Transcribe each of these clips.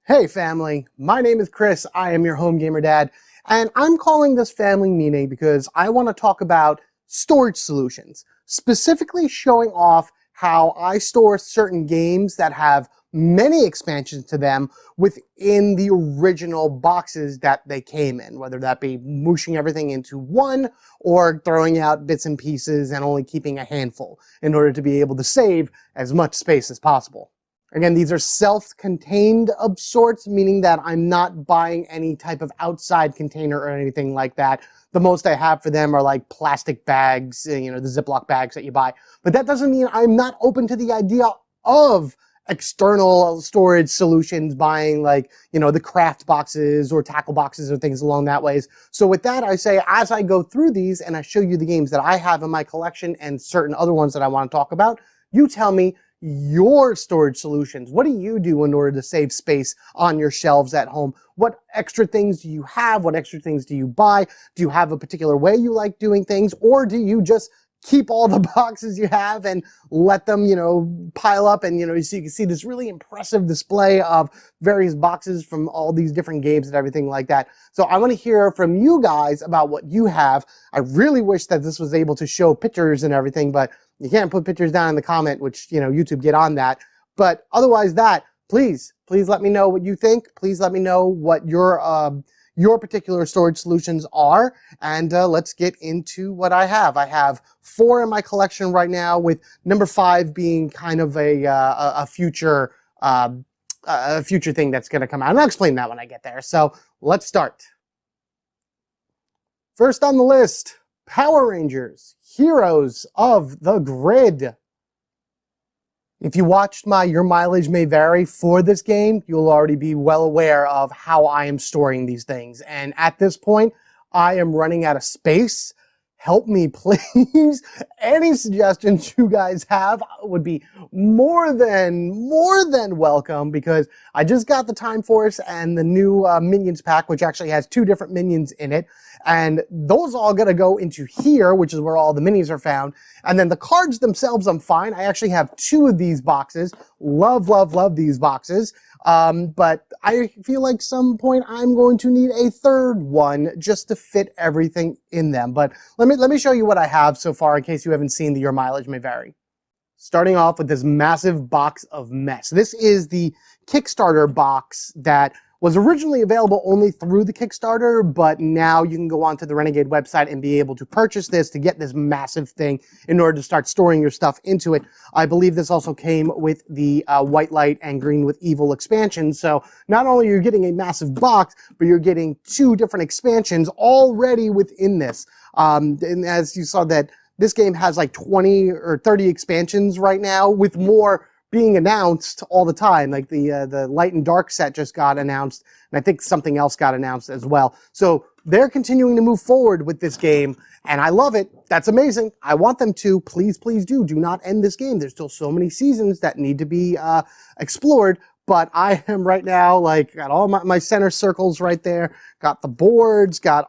Hey family, my name is Chris, I am your home gamer dad, and I'm calling this family meeting because I want to talk about storage solutions, specifically showing off how I store certain games that have many expansions to them within the original boxes that they came in, whether that be mooshing everything into one or throwing out bits and pieces and only keeping a handful in order to be able to save as much space as possible. Again, these are self-contained of sorts, meaning that I'm not buying any type of outside container or anything like that. The most I have for them are like plastic bags, the Ziploc bags that you buy. But that doesn't mean I'm not open to the idea of external storage solutions, buying the craft boxes or tackle boxes or things along that ways. So with that, I say, as I go through these and I show you the games that I have in my collection and certain other ones that I want to talk about, you tell me your storage solutions. What do you do in order to save space on your shelves at home? What extra things do you have? What extra things do you buy? Do you have a particular way you like doing things? Or do you just keep all the boxes you have and let them, pile up and, so you can see this really impressive display of various boxes from all these different games and everything like that. So I want to hear from you guys about what you have. I really wish that this was able to show pictures and everything, but you can't put pictures down in the comment, which, YouTube, get on that. But otherwise please let me know what you think. Please let me know what your particular storage solutions are. And let's get into what I have. I have 4 in my collection right now, with number 5 being kind of a future thing that's going to come out. And I'll explain that when I get there. So let's start. First on the list, Power Rangers, Heroes of the Grid. If you watched my Your Mileage May Vary for this game, you'll already be well aware of how I am storing these things. And at this point, I am running out of space. Help me, please. Any suggestions you guys have would be more than welcome, because I just got the Time Force and the new Minions pack, which actually has 2 different Minions in it. And those all gotta go into here, which is where all the minis are found. And then the cards themselves, I'm fine. I actually have 2 of these boxes. Love these boxes. But I feel like some point I'm going to need a 3rd one just to fit everything in them. But let me show you what I have so far, in case you haven't seen the Your Mileage May Vary. Starting off with this massive box of mess. This is the Kickstarter box that was originally available only through the Kickstarter, but now you can go onto the Renegade website and be able to purchase this to get this massive thing in order to start storing your stuff into it. I believe this also came with the White Light and Green with Evil expansions. So not only are you getting a massive box, but you're getting 2 different expansions already within this. And as you saw, that this game has like 20 or 30 expansions right now, with more being announced all the time. Like the Light and Dark set just got announced, and I think something else got announced as well. So they're continuing to move forward with this game, and I love it. That's amazing. I want them to. Please do not end this game. There's still so many seasons that need to be explored. But I am right now, got all my center circles right there, got the boards, got...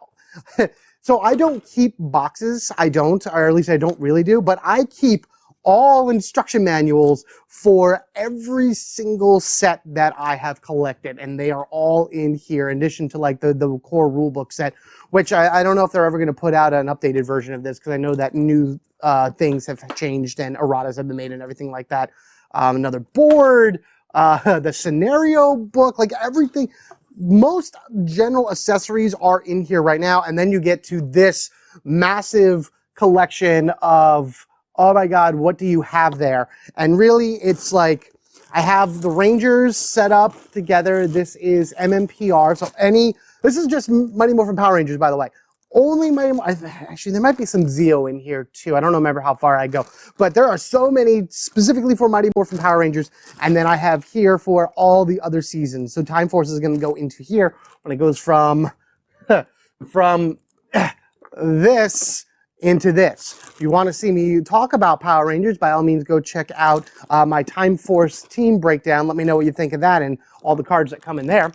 So I don't keep boxes. I don't, or at least I don't really do, but I keep all instruction manuals for every single set that I have collected, and they are all in here, in addition to the core rulebook set, which I don't know if they're ever going to put out an updated version of this, because I know that new things have changed and erratas have been made and everything like that. Another board, the scenario book, everything. Most general accessories are in here right now, and then you get to this massive collection of, oh my God, what do you have there? And really, it's I have the Rangers set up together. This is MMPR. So this is just Mighty Morphin Power Rangers, by the way. Only actually, there might be some Zeo in here too. I don't remember how far I go. But there are so many specifically for Mighty Morphin Power Rangers. And then I have here for all the other seasons. So Time Force is going to go into here when it goes from, from this into this. If you want to see me talk about Power Rangers, by all means, go check out my Time Force team breakdown. Let me know what you think of that and all the cards that come in there.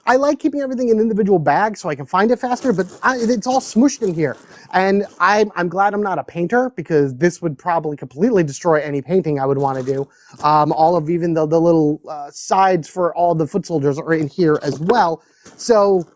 I like keeping everything in individual bags so I can find it faster, but it's all smushed in here. And I'm glad I'm not a painter, because this would probably completely destroy any painting I would want to do. All of even the little sides for all the foot soldiers are in here as well. So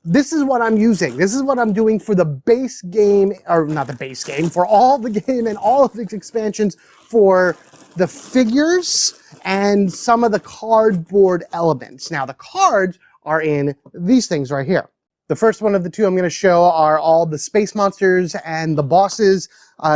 this is what I'm using. This is what I'm doing for the base game, or not the base game, for all the game and all of its expansions for the figures and some of the cardboard elements. Now, the cards are in these things right here. The first one of the two I'm going to show are all the space monsters and the bosses.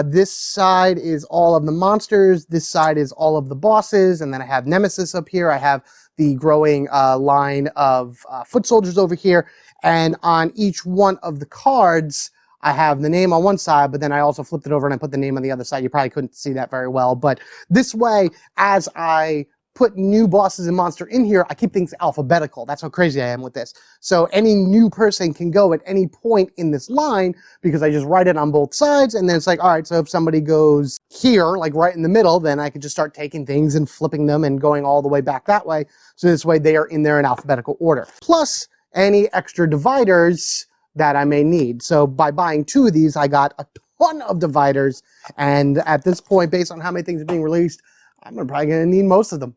This side is all of the monsters. This side is all of the bosses. And then I have Nemesis up here. I have the growing line of foot soldiers over here. And on each one of the cards, I have the name on one side, but then I also flipped it over and I put the name on the other side. You probably couldn't see that very well. But this way, as I put new bosses and monster in here, I keep things alphabetical. That's how crazy I am with this. So any new person can go at any point in this line, because I just write it on both sides, and then it's like, all right, so if somebody goes here, like right in the middle, then I can just start taking things and flipping them and going all the way back that way. So this way they are in there in alphabetical order. Plus any extra dividers that I may need. So by buying two of these, I got a ton of dividers, and at this point, based on how many things are being released, I'm probably going to need most of them.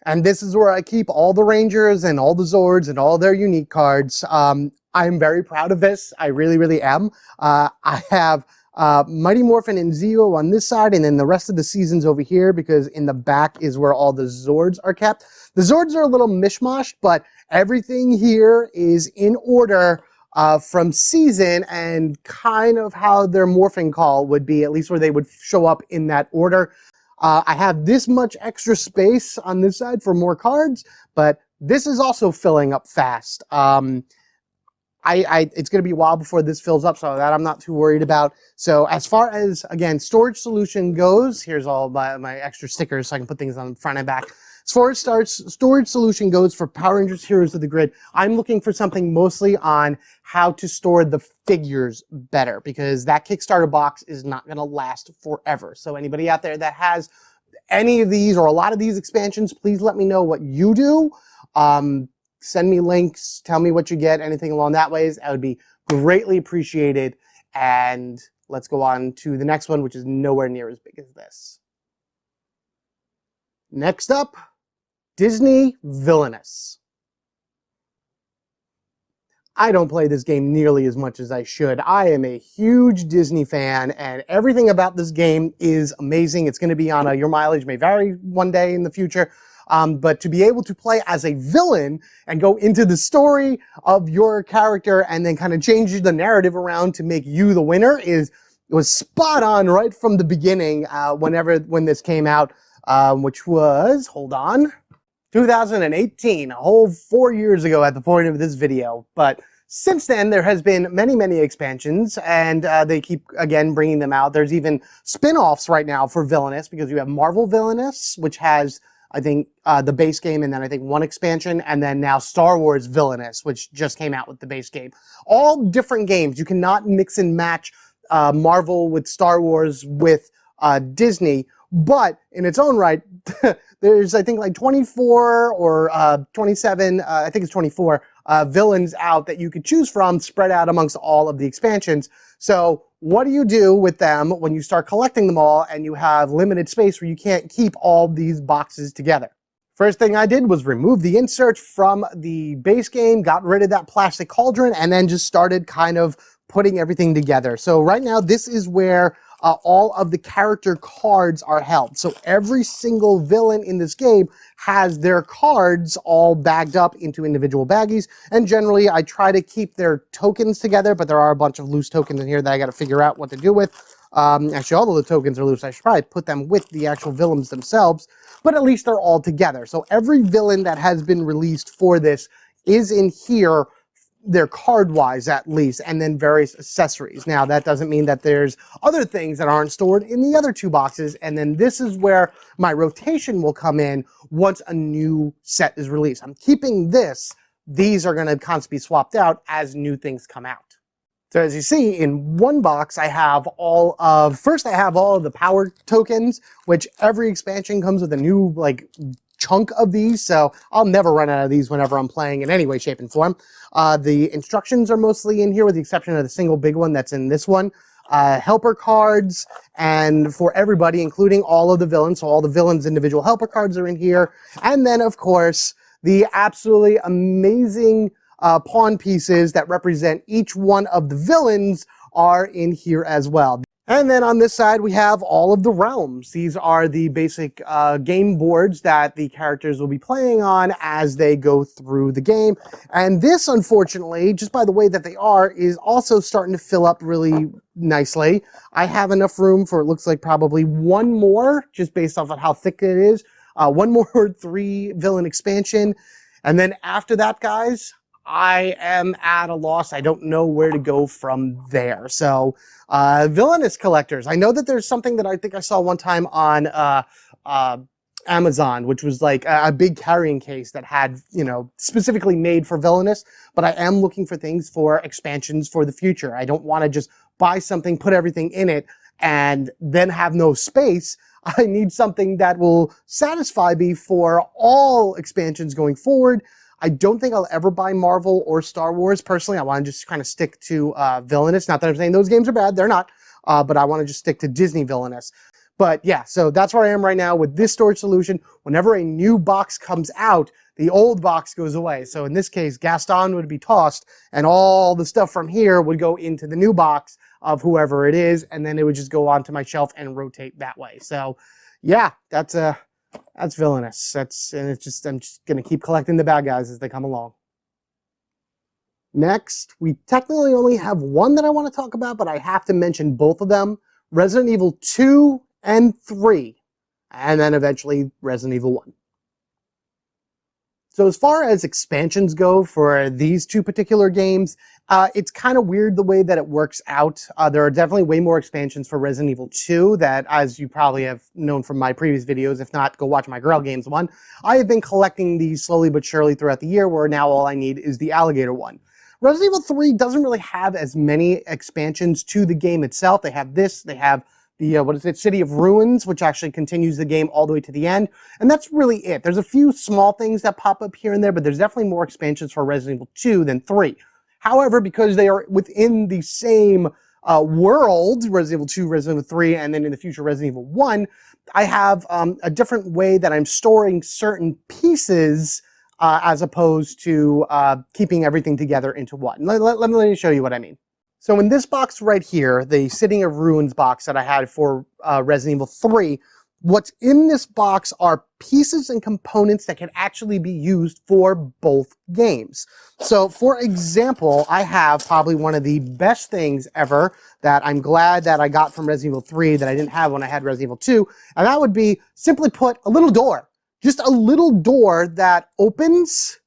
And this is where I keep all the Rangers and all the Zords and all their unique cards. I'm very proud of this. I really, really am. I have Mighty Morphin and Zeo on this side, and then the rest of the seasons over here, because in the back is where all the Zords are kept. The Zords are a little mishmashed, but everything here is in order from season and kind of how their morphing call would be, at least where they would show up in that order. I have this much extra space on this side for more cards, but this is also filling up fast. It's going to be a while before this fills up, so that I'm not too worried about. So as far as, again, storage solution goes, here's all my extra stickers so I can put things on front and back. As far as storage solution goes for Power Rangers Heroes of the Grid, I'm looking for something mostly on how to store the figures better, because that Kickstarter box is not going to last forever. So anybody out there that has any of these or a lot of these expansions, please let me know what you do. Send me links, tell me what you get, anything along that ways. That would be greatly appreciated. And let's go on to the next one, which is nowhere near as big as this. Next up, Disney Villainous. I don't play this game nearly as much as I should. I am a huge Disney fan, and everything about this game is amazing. It's going to be on a Your Mileage May Vary one day in the future. But to be able to play as a villain and go into the story of your character and then kind of change the narrative around to make you the winner was spot on right from the beginning when this came out, which was, hold on, 2018, a whole 4 years ago at the point of this video. But since then, there has been many, many expansions, and they keep, again, bringing them out. There's even spin-offs right now for Villainous, because you have Marvel Villainous, which has, I think, the base game, and then I think one expansion, and then now Star Wars Villainous, which just came out with the base game. All different games. You cannot mix and match Marvel with Star Wars with Disney, but in its own right, there's, I think, like 24 or 27, I think it's 24 villains out that you could choose from, spread out amongst all of the expansions. So what do you do with them when you start collecting them all and you have limited space where you can't keep all these boxes together? First thing I did was remove the insert from the base game, got rid of that plastic cauldron, and then just started kind of putting everything together. So right now, this is where all of the character cards are held. So every single villain in this game has their cards all bagged up into individual baggies. And generally, I try to keep their tokens together, but there are a bunch of loose tokens in here that I got to figure out what to do with. Actually, all of the tokens are loose. I should probably put them with the actual villains themselves, but at least they're all together. So every villain that has been released for this is in here, they're card-wise at least, and then various accessories. Now, that doesn't mean that there's other things that aren't stored in the other two boxes, and then this is where my rotation will come in once a new set is released. I'm keeping this. These are going to constantly be swapped out as new things come out. So as you see, in one box, I have all of the power tokens, which every expansion comes with a new, like, chunk of these, so I'll never run out of these whenever I'm playing in any way, shape, and form. The instructions are mostly in here, with the exception of the single big one that's in this one. Helper cards, and for everybody, including all of the villains, so all the villains' individual helper cards are in here. And then, of course, the absolutely amazing pawn pieces that represent each one of the villains are in here as well. And then on this side, we have all of the realms. These are the basic game boards that the characters will be playing on as they go through the game. And this, unfortunately, just by the way that they are, is also starting to fill up really nicely. I have enough room for, it looks like, probably one more, just based off of how thick it is. One more 3-villain expansion. And then after that, guys, I am at a loss. I don't know where to go from there. So, Villainous collectors. I know that there's something that I think I saw one time on Amazon, which was like a big carrying case that had, you know, specifically made for Villainous. But I am looking for things for expansions for the future. I don't want to just buy something, put everything in it, and then have no space. I need something that will satisfy me for all expansions going forward. I don't think I'll ever buy Marvel or Star Wars. Personally, I want to just kind of stick to Villainous. Not that I'm saying those games are bad. They're not. But I want to just stick to Disney Villainous. But yeah, so that's where I am right now with this storage solution. Whenever a new box comes out, the old box goes away. So in this case, Gaston would be tossed, and all the stuff from here would go into the new box of whoever it is, and then it would just go onto my shelf and rotate that way. So yeah, that's Villainous. I'm just gonna keep collecting the bad guys as they come along. Next, we technically only have one that I want to talk about, but I have to mention both of them: Resident Evil 2 and 3, and then eventually Resident Evil 1. So as far as expansions go for these two particular games, it's kind of weird the way that it works out. There are definitely way more expansions for Resident Evil 2 that, as you probably have known from my previous videos, if not, go watch my Grail Games one. I have been collecting these slowly but surely throughout the year, where now all I need is the alligator one. Resident Evil 3 doesn't really have as many expansions to the game itself. They have this, they have the, City of Ruins, which actually continues the game all the way to the end. And that's really it. There's a few small things that pop up here and there, but there's definitely more expansions for Resident Evil 2 than 3. However, because they are within the same world, Resident Evil 2, Resident Evil 3, and then in the future Resident Evil 1, I have a different way that I'm storing certain pieces as opposed to keeping everything together into one. Let me show you what I mean. So in this box right here, the City of Ruins box that I had for Resident Evil 3, what's in this box are pieces and components that can actually be used for both games. So for example, I have probably one of the best things ever that I'm glad that I got from Resident Evil 3 that I didn't have when I had Resident Evil 2, and that would be, simply put, a little door. Just a little door that opens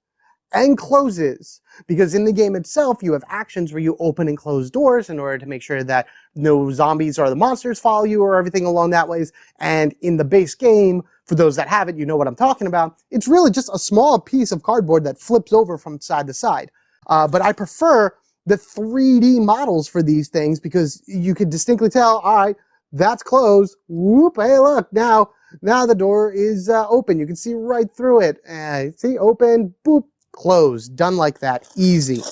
and closes. Because in the game itself, you have actions where you open and close doors in order to make sure that no zombies or the monsters follow you or everything along that ways. And in the base game, for those that have it, you know what I'm talking about. It's really just a small piece of cardboard that flips over from side to side. But I prefer the 3D models for these things because you could distinctly tell, all right, that's closed. Whoop, hey, look, now the door is open. You can see right through it. See, open, boop. Closed, done like that, easy.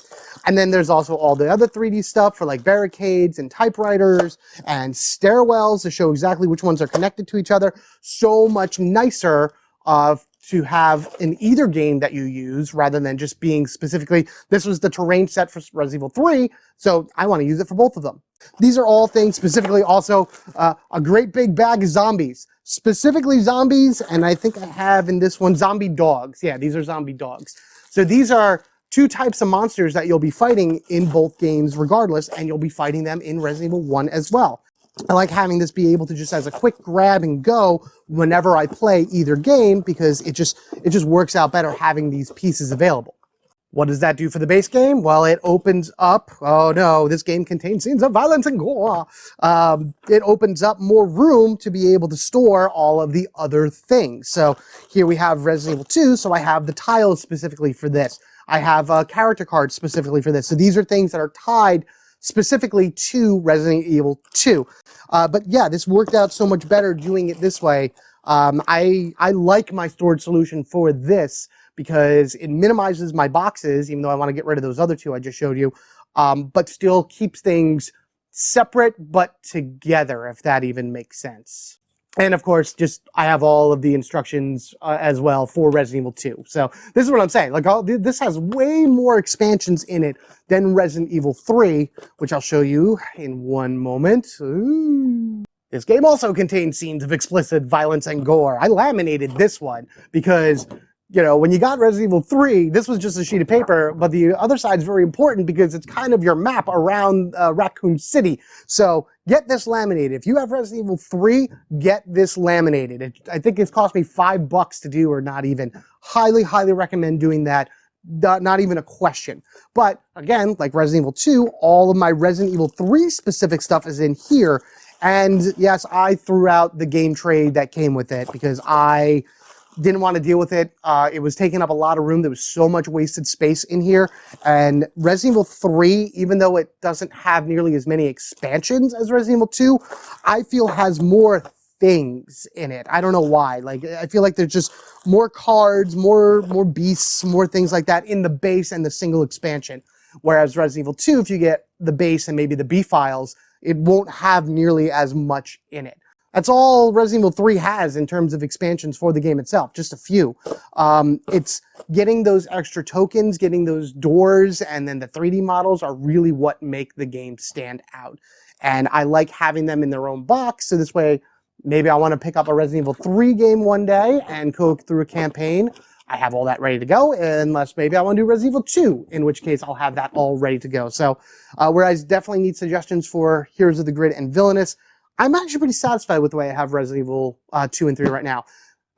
And then there's also all the other 3D stuff for like barricades and typewriters and stairwells to show exactly which ones are connected to each other. So much nicer to have in either game that you use rather than just being specifically, this was the terrain set for Resident Evil 3, so I want to use it for both of them. These are all things specifically also a great big bag of zombies. Specifically zombies, and I think I have in this one zombie dogs. Yeah, these are zombie dogs. So these are two types of monsters that you'll be fighting in both games regardless, and you'll be fighting them in Resident Evil 1 as well. I like having this be able to just as a quick grab and go whenever I play either game because it just works out better having these pieces available. What does that do for the base game? Well, it opens up, oh no, this game contains scenes of violence and gore. It opens up more room to be able to store all of the other things. So here we have Resident Evil 2, so I have the tiles specifically for this. I have a character card specifically for this. So these are things that are tied specifically to Resident Evil 2. But yeah, this worked out so much better doing it this way. I like my storage solution for this because it minimizes my boxes, even though I want to get rid of those other two I just showed you, but still keeps things separate but together, if that even makes sense. And of course, I have all of the instructions as well for Resident Evil 2. So this is what I'm saying. Like, this has way more expansions in it than Resident Evil 3, which I'll show you in one moment. Ooh. This game also contains scenes of explicit violence and gore. I laminated this one because, you know, when you got Resident Evil 3, this was just a sheet of paper, but the other side is very important because it's kind of your map around Raccoon City. So get this laminated. If you have Resident Evil 3, get this laminated. I think it's cost me $5 to do, or not even. Highly, highly recommend doing that. Not even a question. But again, like Resident Evil 2, all of my Resident Evil 3 specific stuff is in here. And yes, I threw out the game tray that came with it because I didn't want to deal with it. It was taking up a lot of room. There was so much wasted space in here. And Resident Evil 3, even though it doesn't have nearly as many expansions as Resident Evil 2, I feel has more things in it. I don't know why. Like, I feel like there's just more cards, more beasts, more things like that in the base and the single expansion. Whereas Resident Evil 2, if you get the base and maybe the B files, it won't have nearly as much in it. That's all Resident Evil 3 has in terms of expansions for the game itself, just a few. It's getting those extra tokens, getting those doors, and then the 3D models are really what make the game stand out. And I like having them in their own box, so this way, maybe I want to pick up a Resident Evil 3 game one day and go through a campaign. I have all that ready to go, unless maybe I want to do Resident Evil 2, in which case I'll have that all ready to go. So, whereas definitely need suggestions for Heroes of the Grid and Villainous, I'm actually pretty satisfied with the way I have Resident Evil 2 and 3 right now.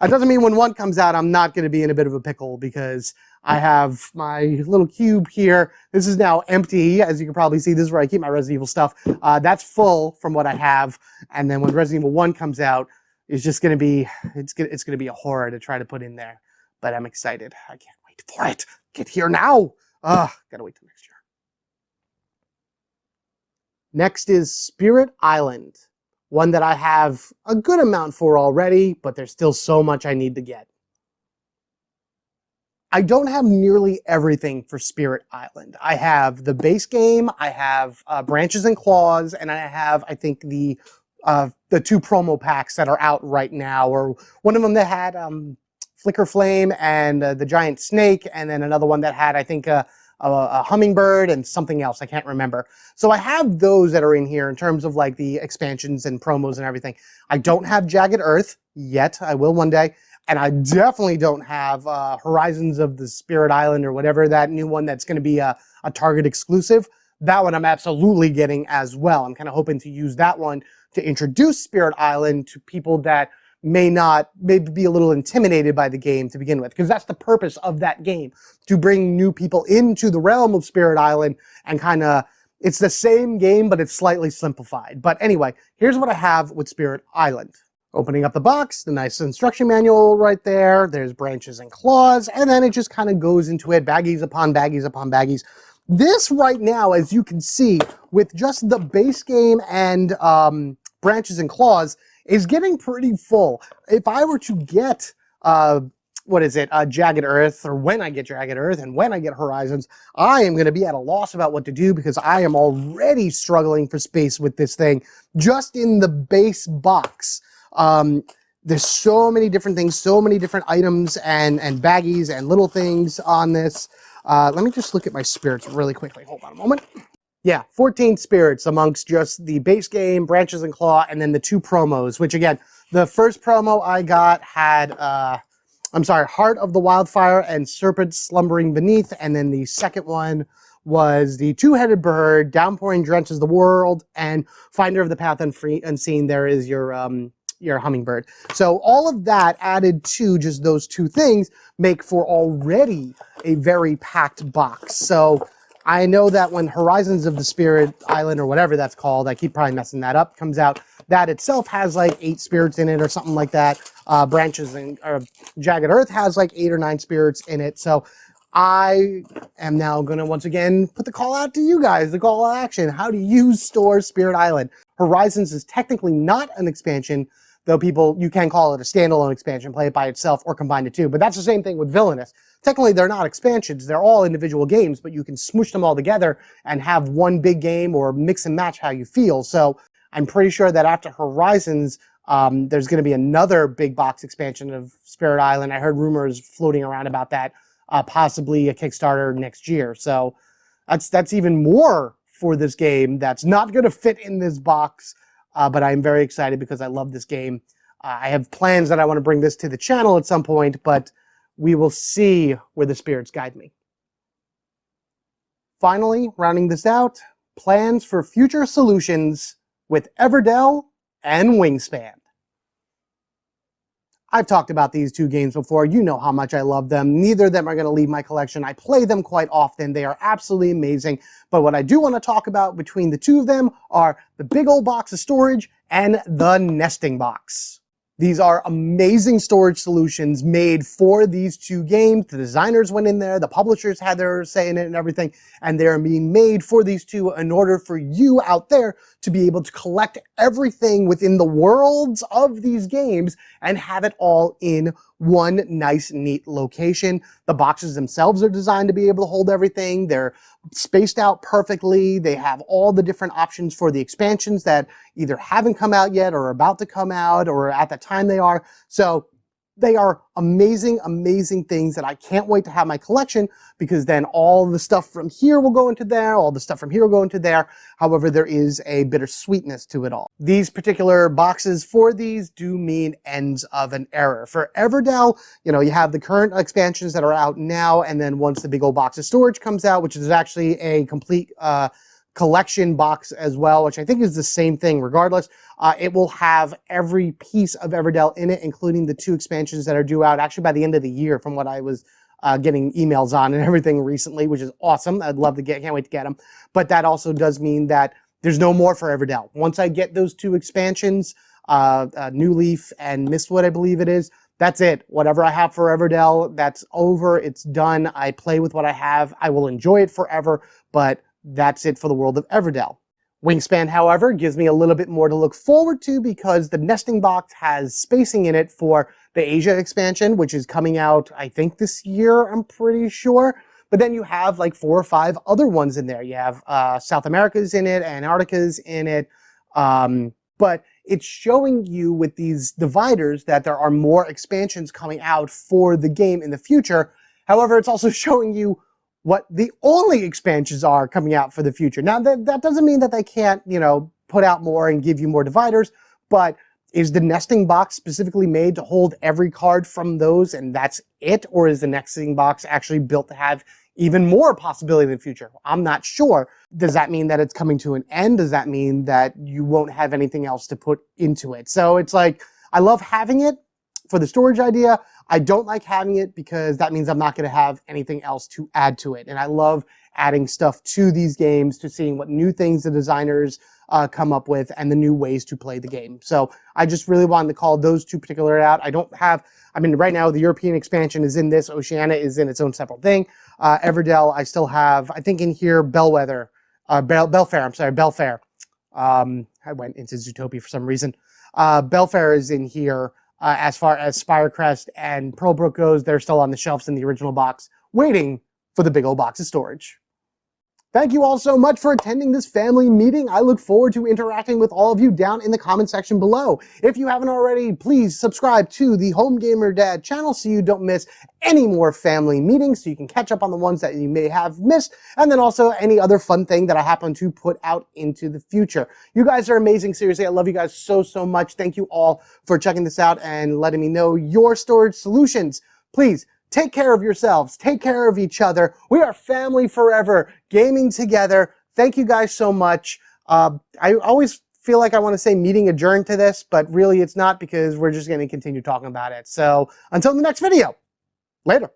That doesn't mean when 1 comes out, I'm not going to be in a bit of a pickle, because I have my little cube here. This is now empty. As you can probably see, this is where I keep my Resident Evil stuff. That's full from what I have. And then when Resident Evil 1 comes out, it's just going to be, it's going to be a horror to try to put in there. But I'm excited. I can't wait for it. Get here now. Gotta wait till next year. Next is Spirit Island. One that I have a good amount for already, but there's still so much I need to get. I don't have nearly everything for Spirit Island. I have the base game, I have Branches and Claws, and I have, I think, the 2 promo packs that are out right now, or one of them that had Flicker Flame and the giant snake, and then another one that had, I think, a hummingbird and something else. I can't remember. So I have those that are in here in terms of like the expansions and promos and everything. I don't have Jagged Earth yet. I will one day. And I definitely don't have Horizons of the Spirit Island, or whatever, that new one that's going to be a Target exclusive. That one I'm absolutely getting as well. I'm kind of hoping to use that one to introduce Spirit Island to people that maybe be a little intimidated by the game to begin with, because that's the purpose of that game, to bring new people into the realm of Spirit Island, and kind of, it's the same game, but it's slightly simplified. But anyway, here's what I have with Spirit Island. Opening up the box, the nice instruction manual right there, there's Branches and Claws, and then it just kind of goes into it, baggies upon baggies upon baggies. This right now, as you can see, with just the base game and Branches and Claws, is getting pretty full. If I were to get, Jagged Earth, or when I get Jagged Earth and when I get Horizons, I am going to be at a loss about what to do, because I am already struggling for space with this thing, just in the base box. There's so many different things, so many different items and baggies and little things on this. Let me just look at my spirits really quickly. Hold on a moment. Yeah, 14 spirits amongst just the base game, Branches and Claw, and then the 2 promos, which again, the first promo I got had, Heart of the Wildfire and Serpent Slumbering Beneath, and then the second one was the 2-headed bird, Downpouring Drenches the World, and Finder of the Path Unseen, there is your hummingbird. So all of that added to just those 2 things make for already a very packed box. So I know that when Horizons of the Spirit Island, or whatever that's called, I keep probably messing that up, comes out, that itself has like 8 spirits in it or something like that. Branches and Jagged Earth has like 8 or 9 spirits in it. So I am now going to once again put the call out to you guys, the call to action. How do you store Spirit Island? Horizons is technically not an expansion, though you can call it a standalone expansion, play it by itself or combine the two. But that's the same thing with Villainous. Technically, they're not expansions. They're all individual games, but you can smoosh them all together and have one big game or mix and match how you feel. So I'm pretty sure that after Horizons, there's going to be another big box expansion of Spirit Island. I heard rumors floating around about that. Possibly a Kickstarter next year. So that's even more for this game that's not going to fit in this box, but I'm very excited because I love this game. I have plans that I want to bring this to the channel at some point, but we will see where the spirits guide me. Finally, rounding this out, plans for future solutions with Everdell and Wingspan. I've talked about these two games before. You know how much I love them. Neither of them are going to leave my collection. I play them quite often. They are absolutely amazing. But what I do want to talk about between the two of them are the big old box of storage and the nesting box. These are amazing storage solutions made for these two games. The designers went in there, the publishers had their say in it and everything, and they're being made for these two in order for you out there to be able to collect everything within the worlds of these games and have it all in one nice, neat location. The boxes themselves are designed to be able to hold everything. They're spaced out perfectly. They have all the different options for the expansions that either haven't come out yet or are about to come out or at the time they are. So they are amazing, amazing things that I can't wait to have in my collection, because then all the stuff from here will go into there, all the stuff from here will go into there. However, there is a bittersweetness to it all. These particular boxes for these do mean ends of an era. For Everdell, you have the current expansions that are out now, and then once the big old box of storage comes out, which is actually a complete collection box as well, which I think is the same thing regardless. It will have every piece of Everdell in it, including the two expansions that are due out actually by the end of the year, from what I was getting emails on and everything recently, which is awesome. I'd love to can't wait to get them. But that also does mean that there's no more for Everdell. Once I get those two expansions, New Leaf and Mistwood, I believe it is, that's it. Whatever I have for Everdell, that's over. It's done. I play with what I have. I will enjoy it forever, but that's it for the world of Everdell. Wingspan, however, gives me a little bit more to look forward to, because the nesting box has spacing in it for the Asia expansion, which is coming out, I think, this year, I'm pretty sure. But then you have like 4 or 5 other ones in there. You have South America's in it, Antarctica's in it. But it's showing you with these dividers that there are more expansions coming out for the game in the future. However, it's also showing you what the only expansions are coming out for the future. Now, that doesn't mean that they can't, put out more and give you more dividers, but is the nesting box specifically made to hold every card from those and that's it? Or is the nesting box actually built to have even more possibility in the future? I'm not sure. Does that mean that it's coming to an end? Does that mean that you won't have anything else to put into it? So it's like, I love having it for the storage idea. I don't like having it because that means I'm not going to have anything else to add to it. And I love adding stuff to these games, to seeing what new things the designers come up with and the new ways to play the game. So I just really wanted to call those two particular out. Right now the European expansion is in this. Oceania is in its own separate thing. Everdell, I still have, I think in here, Belfair. I went into Zootopia for some reason. Belfair is in here. As far as Spirecrest and Pearlbrook goes, they're still on the shelves in the original box, waiting for the big old box of storage. Thank you all so much for attending this family meeting. I look forward to interacting with all of you down in the comment section below. If you haven't already, please subscribe to the Home Gamer Dad channel so you don't miss any more family meetings, so you can catch up on the ones that you may have missed, and then also any other fun thing that I happen to put out into the future. You guys are amazing. Seriously, I love you guys so, so much. Thank you all for checking this out and letting me know your storage solutions. Please, take care of yourselves. Take care of each other. We are family forever, gaming together. Thank you guys so much. I always feel like I want to say meeting adjourned to this, but really it's not, because we're just going to continue talking about it. So until the next video, later.